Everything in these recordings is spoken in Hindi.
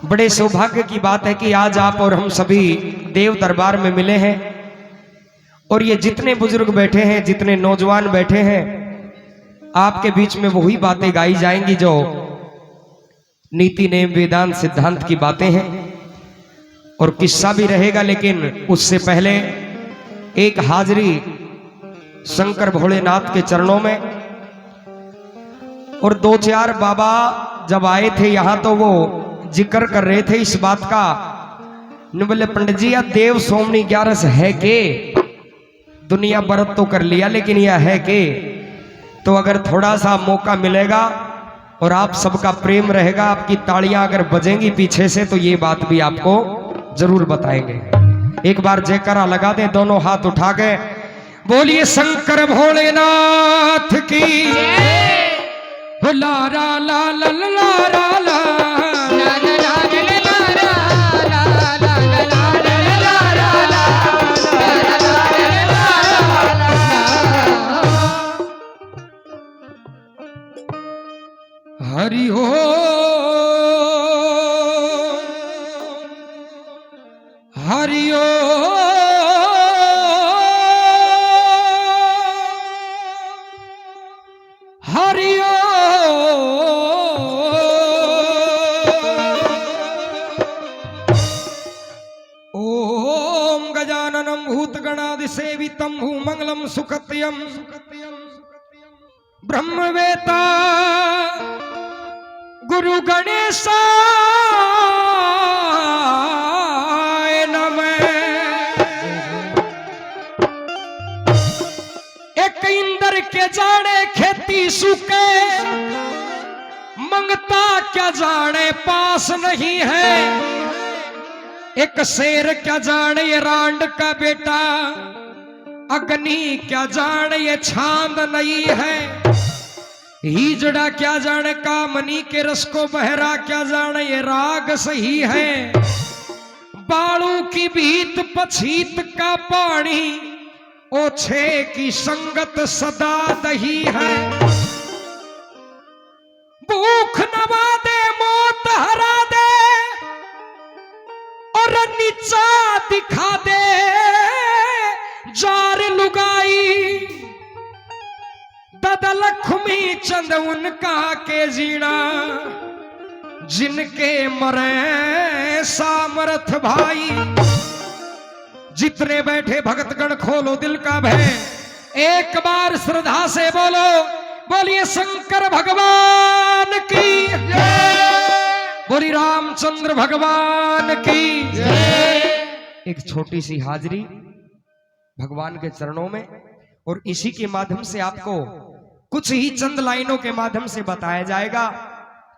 बड़े सौभाग्य की बात है कि आज आप और हम सभी देव दरबार में मिले हैं और ये जितने बुजुर्ग बैठे हैं, जितने नौजवान बैठे हैं, आपके बीच में वही बातें गाई जाएंगी जो नीति नेम वेदांत सिद्धांत की बातें हैं और किस्सा भी रहेगा। लेकिन उससे पहले एक हाजिरी शंकर भोलेनाथ के चरणों में। और दो चार बाबा जब आए थे यहां तो वो जिक्र कर रहे थे इस बात का, न बोले पंडित जी, यह देव सोमनी 11 है के दुनिया व्रत तो कर लिया लेकिन यह है के, तो अगर थोड़ा सा मौका मिलेगा और आप सबका प्रेम रहेगा, आपकी तालियां अगर बजेंगी पीछे से, तो ये बात भी आपको जरूर बताएंगे। एक बार जयकारा लगा दें, दोनों हाथ उठा के बोलिए शंकर भोलेनाथ की ला ला ला ला ला ला ला। हरि हो हरि ओ हरि ओ ओम गजाननं भूतगणादिसेवितं भूमंगलं सुखत्यं ब्रह्मवेता गुरु गणेशाय नमः। एक इंद्र के जाने खेती सूखे, मंगता क्या जाने पास नहीं है। एक शेर क्या जाने ये रांड का बेटा, अग्नि क्या जाने ये छांद नहीं है। हिजड़ा क्या जाने कामनी के रस को, बहरा क्या जाने ये राग सही है। बालू की भीत पछीत का पानी, ओछे की संगत सदा दही है। भूख नवा दे मौत हरा दे और नीचा दिखा दे जार लुगाई। दादा लक्ष्मी चंद उनका के जीना, जिनके मरे सामर्थ भाई। जितने बैठे भगतगण खोलो दिल का भय, एक बार श्रद्धा से बोलो, बोलिए शंकर भगवान की जय, बोली रामचंद्र भगवान की जय। एक छोटी सी हाजिरी भगवान के चरणों में, और इसी के माध्यम से आपको कुछ ही चंद लाइनों के माध्यम से बताया जाएगा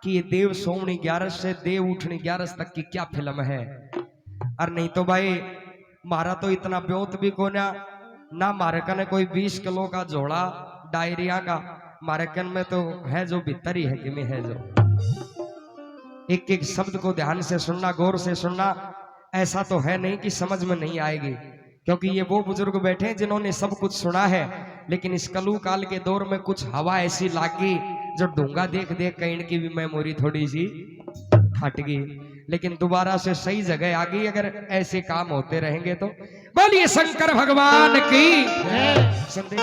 कि ये देव सोमनी 11 से देव उठनी 11 तक की क्या फिल्म है। और नहीं तो भाई मारा तो इतना ब्योत भी को ना मारे कने कोई 20 किलो का जोड़ा डायरिया का, मारे कन में तो है जो भीतर ही है कि में है जो। एक एक शब्द को ध्यान से सुनना, गौर से सुनना। ऐसा तो है नहीं कि समझ में नहीं आएगी, क्योंकि ये वो बुजुर्ग बैठे हैं जिन्होंने सब कुछ सुना है। लेकिन इस कलू काल के दौर में कुछ हवा ऐसी लागी जो डूंगा देख देख कहीं की भी मेमोरी थोड़ी सी हट गई, लेकिन दोबारा से सही जगह आ गई। अगर ऐसे काम होते रहेंगे तो बोलिए शंकर भगवान की संदेश।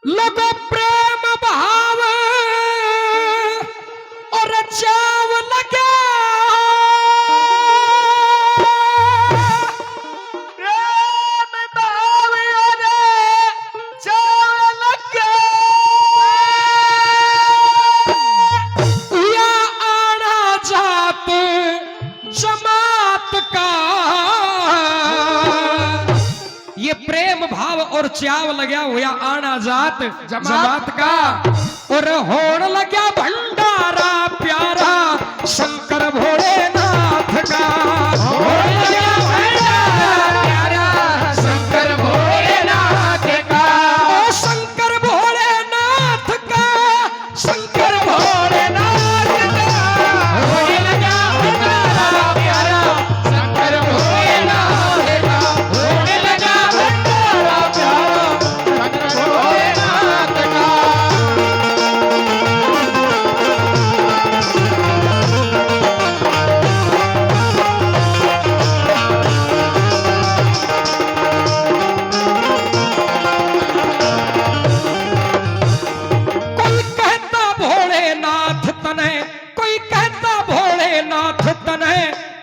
लगो प्रेम भाव और चाव लगे, प्रेम भाव और चाव लगे। या आना जात जमात का, ये प्रेम भाव और चाव लगा हुआ आना जात जमात का, और होड़ लगा भंडारा प्यारा शंकर भोलेनाथ का। होड़ लगा भंडारा प्यारा शंकर भोलेनाथ का, ओ शंकर भोलेनाथ का, शंकर भोलेनाथ का। होड़ लगा भंडारा प्यारा शंकर भोलेनाथ।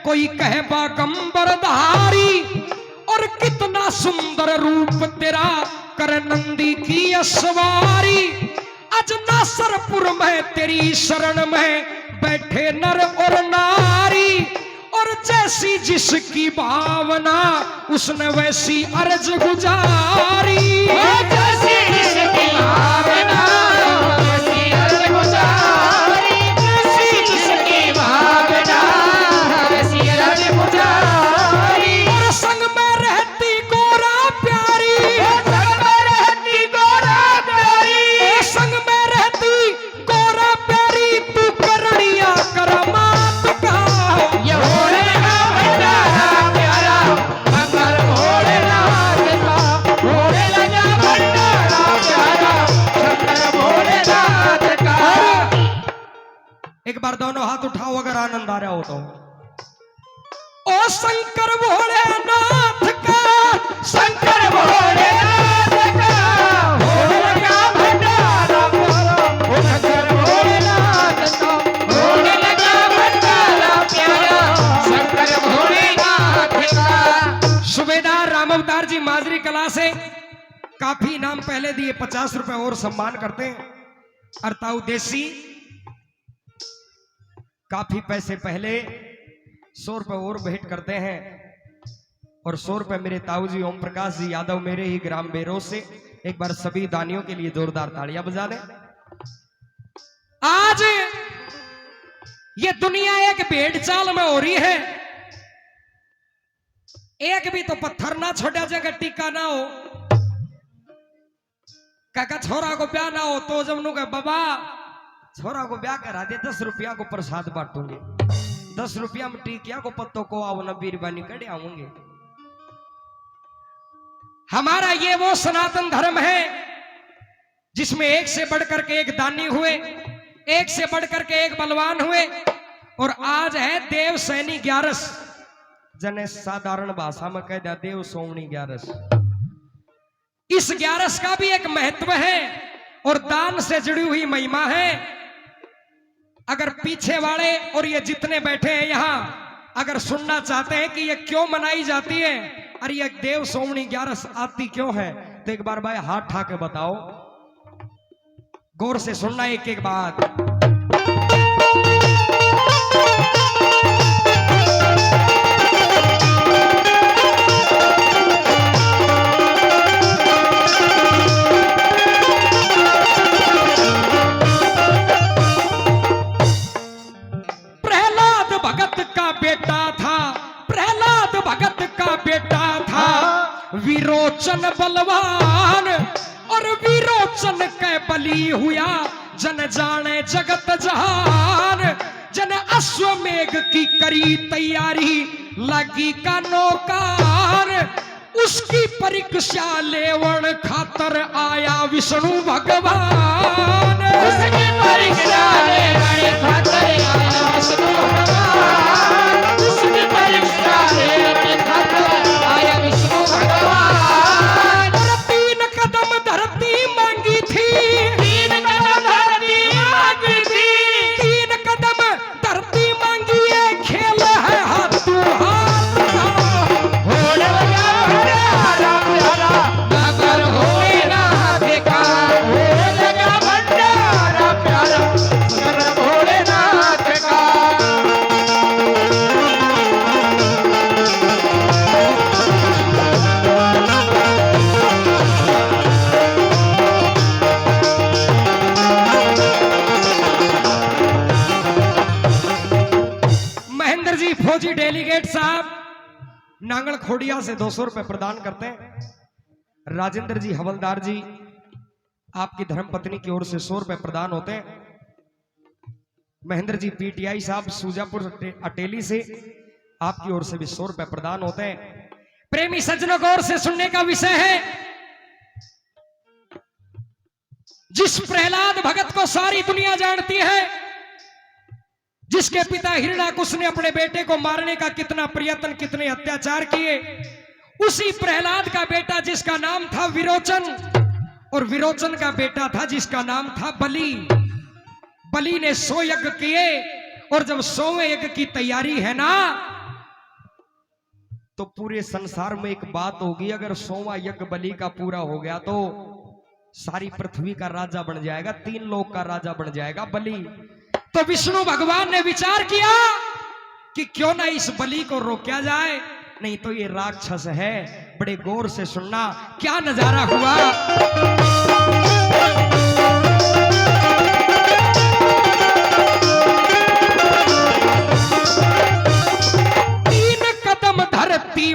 कोई कहे बागंबर धारी, और कितना सुंदर रूप तेरा कर नंदी की सवारी। आज नासरपुर में तेरी शरण में बैठे नर और नारी, और जैसी जिसकी भावना उसने वैसी अर्ज गुजारी। जैसी जिसकी भावना वैसी अर्ज गुजारी, जैसी जिसकी भावना वैसी अर्ज गुजारी। और संग में रहती गोरा प्यारी, संग में रहती गोरा प्यारी, संग में रहती गोरा प्यारी, तू करनिया करमात का। ये भोलेनाथ भंडारा प्यारा, शंकर भोलेनाथ का। भोलेनाथ भंडारा प्यारा, शंकर भोलेनाथ का। एक बार दोनों हाथ उठाओ अगर आनंद आ रहा हो तो। ओ शंकर भोलेनाथ का, शंकर भोलेनाथ का। भोलेनाथ भंडारा प्यारा, ओ शंकर भोलेनाथ का। भोलेनाथ भंडारा प्यारा, शंकर भोलेनाथ का। सूबेदार राम अवतार जी माजरी कला से काफी इनाम पहले दिए, 50 रुपए और सम्मान करते हैं। अरताऊ देसी काफी पैसे पहले 100 रुपए और भेंट करते हैं, और 100 रुपए मेरे ताऊ जी ओम प्रकाश जी यादव मेरे ही ग्राम बेरो से। एक बार सभी दानियों के लिए जोरदार तालियां बजा दें। आज ये दुनिया एक भेड़ चाल में हो रही है, एक भी तो पत्थर ना छोड़ा जगह टीका ना हो, काका छोरा को ब्याह ना हो तो जब नु बाबा छोरा को ब्याह करा दे, 10 रुपया को प्रसाद बांटूंगे, 10 रुपया में टीकिया को पत्तों को आओ न बीरबानी कड़े आऊंगे। हमारा ये वो सनातन धर्म है जिसमें एक से बढ़कर के एक दानी हुए, एक से बढ़कर के एक बलवान हुए, और आज है देव सैनी 11, जने साधारण भाषा में कह दिया देव सोमनी 11। इस 11 का भी एक महत्व है और दान से जुड़ी हुई महिमा है। अगर पीछे वाले और ये जितने बैठे हैं यहां अगर सुनना चाहते हैं कि ये क्यों मनाई जाती है और ये देव सोमनी 11 आती क्यों है, तो एक बार भाई हाथ उठा के बताओ, गौर से सुनना एक एक बात। विरोचन बलवान और विरोचन के बली हुआ, जन जाने जगत जहान। जन अश्वमेघ की करी तैयारी लगी का नौकार, उसकी परीक्षा लेवण खातर आया विष्णु भगवान। उसकी परीक्षा लेवण खातर आया विष्णु भगवान। उसकी परीक्षा लेवण खातर आया विष्णु भगवान। और 3 कदम धरती मांगी थी, 3 कदम धरती मांगी थी, 3 कदम धरती मांगी, ये खेल है हाथों हाथ का। भोलेनाथ भंडारा प्यारा, शंकर भोलेनाथ का। भोलेनाथ भंडारा प्यारा, शंकर भोलेनाथ का। महेंद्र जी फौजी डेलीगेट साहब नांगल खोड़िया से 200 रुपए प्रदान करते हैं। राजेंद्र जी हवलदार जी आपकी धर्मपत्नी की ओर से 100 रुपए प्रदान होते हैं। महेंद्र जी पीटीआई साहब सूजापुर अटेली से आपकी ओर से भी 100 रुपए प्रदान होते हैं। प्रेमी सज्जनों की ओर से सुनने का विषय है, जिस प्रहलाद भगत को सारी दुनिया जानती है, जिसके पिता हिरण्याकुश ने अपने बेटे को मारने का कितना प्रयत्न, कितने अत्याचार किए, उसी प्रहलाद का बेटा जिसका नाम था विरोचन, और विरोचन का बेटा था जिसका नाम था बलि। बलि ने 100 यज्ञ किए, और जब 100वें यज्ञ की तैयारी है ना, तो पूरे संसार में एक बात होगी, अगर 100वां यज्ञ बलि का पूरा हो गया तो सारी पृथ्वी का राजा बन जाएगा, 3 लोक का राजा बन जाएगा बलि। तो विष्णु भगवान ने विचार किया कि क्यों ना इस बलि को रोका जाए, नहीं तो ये राक्षस है। बड़े गौर से सुनना क्या नजारा हुआ।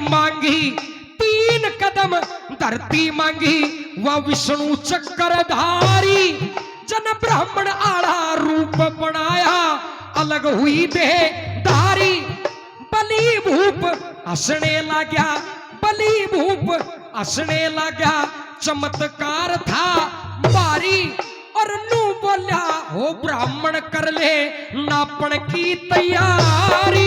मांगी 3 कदम धरती मांगी, वह विष्णु चक्रधारी जन ब्राह्मण आड़ा रूप बनाया, अलग हुई देह धारी। बलि भूप हंसने लगा, बलि भूप हंसने लगा, चमत्कार था भारी। और नू बोला हो ब्राह्मण कर ले नापण की तैयारी।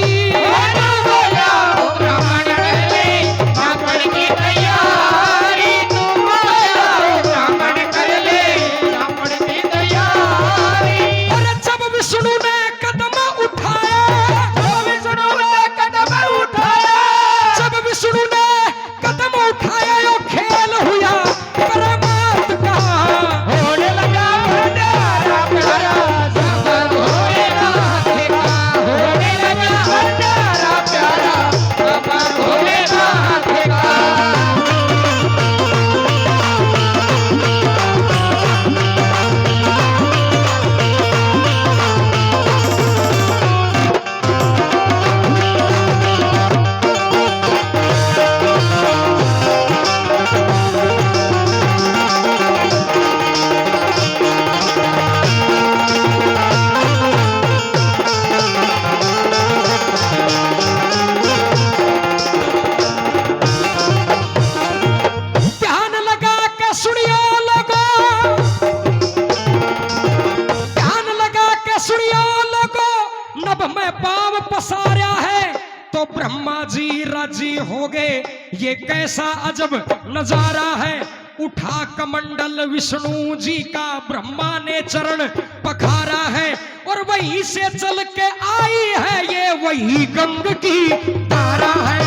ब्रह्मा जी राजी हो गए, ये कैसा अजब नजारा है। उठा कमंडल विष्णु जी का ब्रह्मा ने चरण पखारा है, और वहीं से चल के आई है ये वही गंग की धारा है।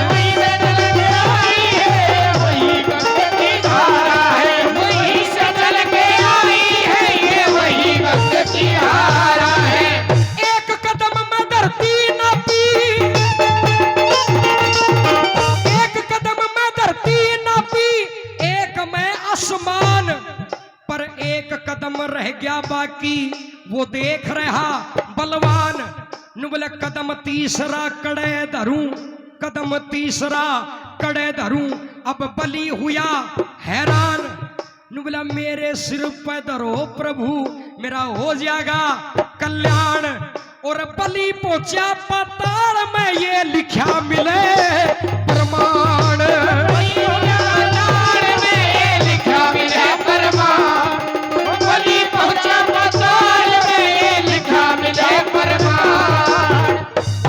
वहीं से चल के आई है वही गंग की धारा है, वहीं से चल के आई है ये वही गंग की धारा है। एक कदम में धरती नापी, आसमान पर एक कदम रह गया बाकी, वो देख रहा बलवान। नु बोले कदम तीसरा कड़े धरूं, कदम तीसरा कड़े धरूं। अब बलि हुआ हैरान, नु बोला मेरे सिर पे धरो प्रभु, मेरा हो जाएगा कल्याण। और बलि पहुंचा पाताल में, ये लिखा मिले प्रमाण।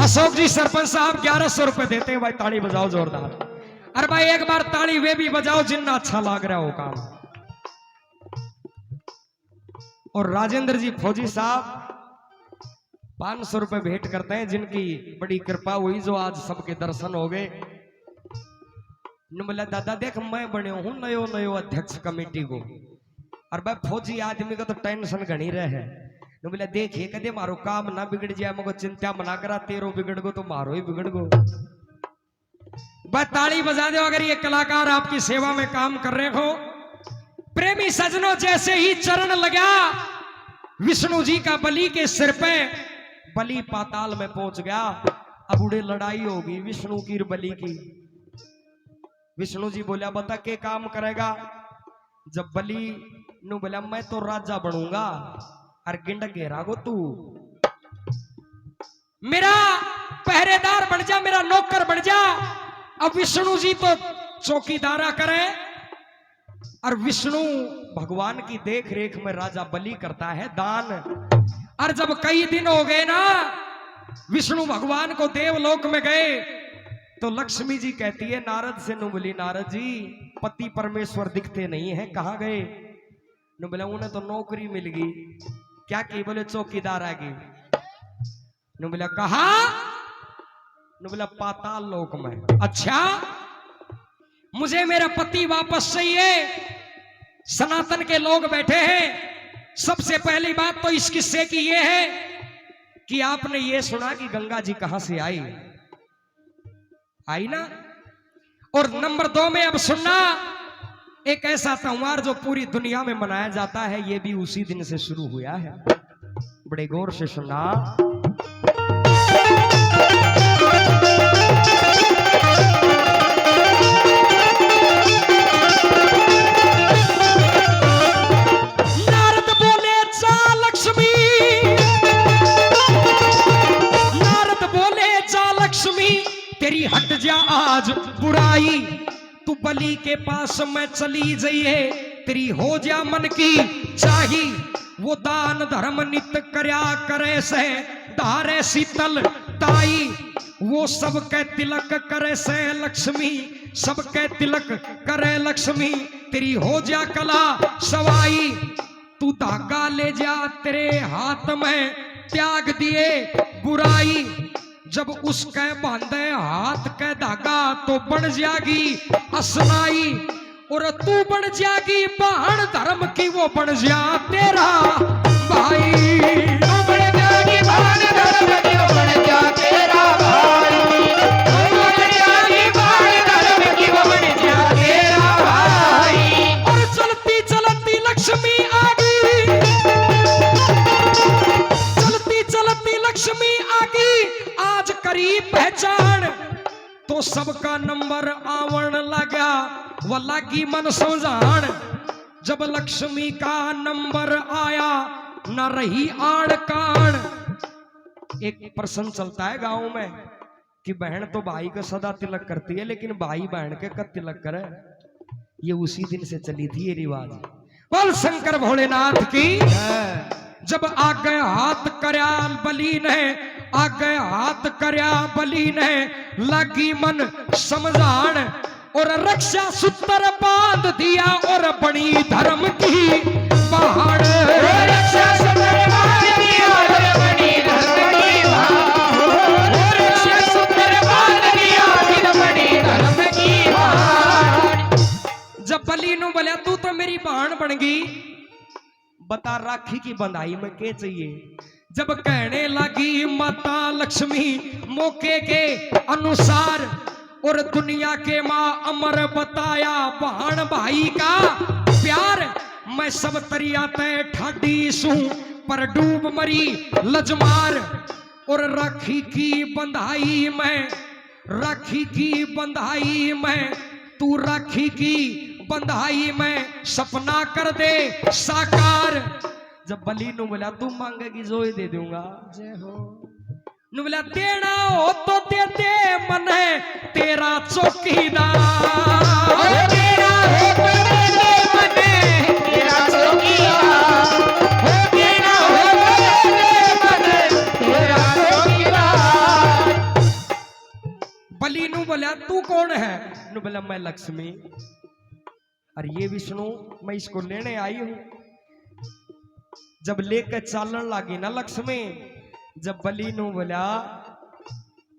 अशोक जी सरपंच साहब 1100 रुपए देते हैं भाई, ताली बजाओ जोरदार। अरे भाई एक बार ताली वे भी बजाओ जिन्ना अच्छा लग रहा हो काम। और राजेंद्र जी फौजी साहब 500 रुपए भेंट करते हैं, जिनकी बड़ी कृपा हुई जो आज सबके दर्शन हो गए। बोला दादा देख मैं बने हूं नयो नयो अध्यक्ष कमेटी को, और भाई फौजी आदमी का तो टेंशन घनी रहे। बोला देखिए कदे मारो काम ना बिगड़ जाए, मको चिंता मना करा, तेरो बिगड़ गो तो मारो ही बिगड़ गो। बस ताली बजा दो अगर ये कलाकार आपकी सेवा में काम कर रहे हो। प्रेमी सजनों, जैसे ही चरण लगा विष्णु जी का बलि के सिर पे, बलि पाताल में पहुंच गया। अब उड़े लड़ाई होगी विष्णु की और बलि की। विष्णु जी बोला बता के काम करेगा। जब बलि नु बोला मैं तो राजा बनूंगा, और गिंड घेरा गो तू मेरा पहरेदार बन जा, मेरा नौकर बन जा। अब विष्णु जी तो चौकीदारा करे, और विष्णु भगवान की देख रेख में राजा बलि करता है दान। और जब कई दिन हो गए ना विष्णु भगवान को देवलोक में गए, तो लक्ष्मी जी कहती है नारद से, नु बोली नारद जी पति परमेश्वर दिखते नहीं है, कहां गए? नु बोला उन्हें तो नौकरी मिल गई। क्या की? बोले चौकीदार आ गई। नु बोला कहा? ने बोला पाताल लोक में। अच्छा, मुझे मेरा पति वापस चाहिए। सनातन के लोग बैठे हैं। सबसे पहली बात तो इस किस्से की ये है कि आपने ये सुना कि गंगा जी कहां से आई ना। और नंबर 2 में अब सुनना, एक ऐसा त्योहार जो पूरी दुनिया में मनाया जाता है, ये भी उसी दिन से शुरू हुआ है। बड़े गौर से सुनना। नारद बोले जा लक्ष्मी, नारद बोले जा लक्ष्मी, तेरी हट जा आज बुराई। तू बलि के पास में चली जाइए, तेरी हो जा मन की चाही। वो दान धर्म नित्य करया करे से धारे शीतल ताई। वो सबके तिलक करे से लक्ष्मी, सबके तिलक करे लक्ष्मी। तेरी हो जा कला सवाई। तू धागा ले जा तेरे हाथ में, त्याग दिए बुराई। जब उसके बांधे हाथ के धागा तो बन जाएगी असनाई। और तू बन जाएगी बहन धर्म की, वो बन जा तेरा भाई। तू बन जाएगी बहन धर्म की, वो बन जा तेरा भाई। तू बन जाएगी बहन धर्म की, वो बन जा तेरा भाई। और चलती चलती लक्ष्मी आ गई, चलती चलती लक्ष्मी आ गई। आज करी पहचान तो सबका नंबर आवण लगा, वो लगी मन समझान। जब लक्ष्मी का नंबर आया न रही आड़ कान। एक प्रश्न चलता है गांव में कि बहन तो भाई का सदा तिलक करती है, लेकिन भाई बहन के कब तिलक करे। ये उसी दिन से चली थी ये रिवाज। बोल शंकर भोलेनाथ की। जब आगे हाथ करया बलि ने, आगे हाथ करया बलि ने, लगी मन समझान। और रक्षा सूत्र बांध दिया और बनी धर्म की पहाड़। रक्षा सूत्र बांध दिया और बनी धर्म की पहाड़। रक्षा सूत्र बांध दिया और बनी धर्म की पहाड़। जब बलि नु बोला तू तो मेरी बहन बन गई, बता राखी की बंधाई में क्या चाहिए। जब कहने लगी माता लक्ष्मी मौके के अनुसार, और दुनिया के माँ अमर बताया बहन भाई का प्यार। मैं सब तरिया तय ठाडी सू पर डूब मरी लजमार। और राखी की बंधाई में, राखी की बंधाई में, तू राखी की बंधाई में सपना कर दे साकार। जब बलि नु बोला तू मांगेगी जो ही दे दूंगा। जय हो। नु बोला देना हो तो दे दे मन है तेरा चौकीदार। तेरा हो तो दे दे मन है तेरा चौकीदार। तेरा हो तो दे दे मन है तेरा चौकीदार। बलि नु बोला तू कौन है। नु बोला मैं लक्ष्मी। और ये विष्णु मैं इसको लेने आई हूं। जब लेकर चालन लगी ना लक्ष्मी, जब बलि नु बोला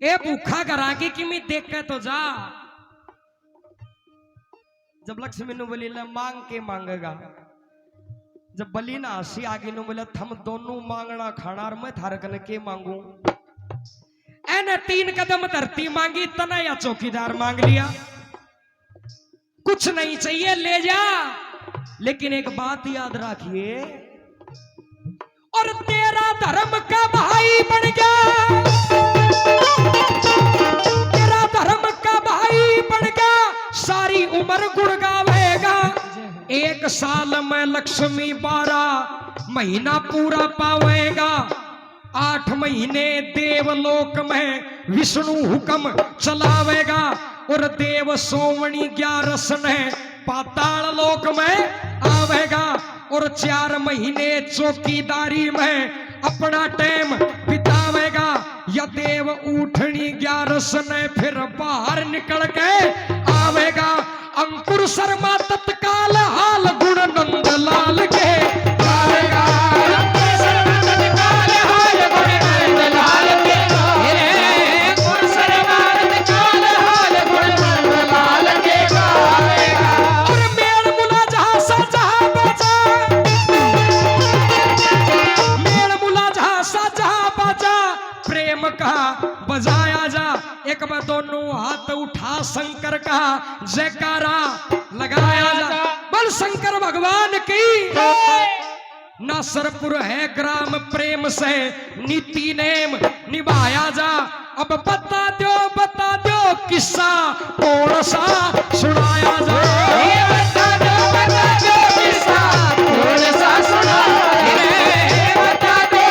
ए भूखा करागी कि मैं देख के तो जा। जब लक्ष्मी नु बोली ले मांग के मांगेगा। जब बलि ना हंसी आगे नु बोला थम दोनों मांगना खाना और मैं थारे कने के मांगू। एने 3 कदम धरती मांगी तना या चौकीदार मांग लिया। कुछ नहीं चाहिए ले जा, लेकिन एक बात याद रखिए, और तेरा धर्म का भाई बन गया, तेरा धर्म का भाई बन गया, सारी उम्र गुण गावेगा। 1 साल में लक्ष्मी 12 महीना पूरा पावेगा। 8 महीने देवलोक में विष्णु हुक्म चलावेगा। और देव सोवणी 11 ने पाताल लोक में आवेगा। और 4 महीने चौकीदारी में अपना टाइम बितावेगा। या देव उठनी 11 ने फिर बाहर निकल के आवेगा। अंकुर शर्मा तत्काल हाल गुण नंद लाल के गावेगा। अंकुर शर्मा तत्काल हाल गुण नंद लाल के गावेगा। अंकुर शर्मा दोनों हाथ उठा शंकर का जयकारा लगाया जा। बोल शंकर भगवान की। नासरपुर है ग्राम प्रेम से नीति नेम निभाया जा। अब बता दो किस्सा कौन सा सुनाया जा। बता दो किस्सा कौन सा सुनाया जाए। बता दो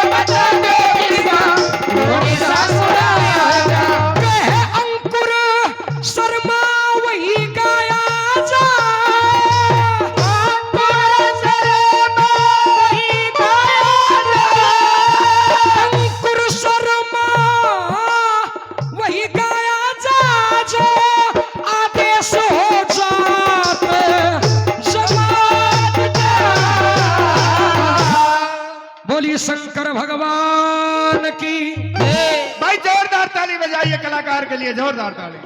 किस्सा कौन सा सुनाया जाए। कहे अंकुर शर्मा वही गाया जा। अंकुर शर्मा वही गाया जाए। अंकुर शर्मा वही गाया जा जो आदेश हो जात जमात जा। बोलिए शंकर भगवान की। भाई जोरदार ताली बजाइए कलाकार के लिए, जोरदार ताली।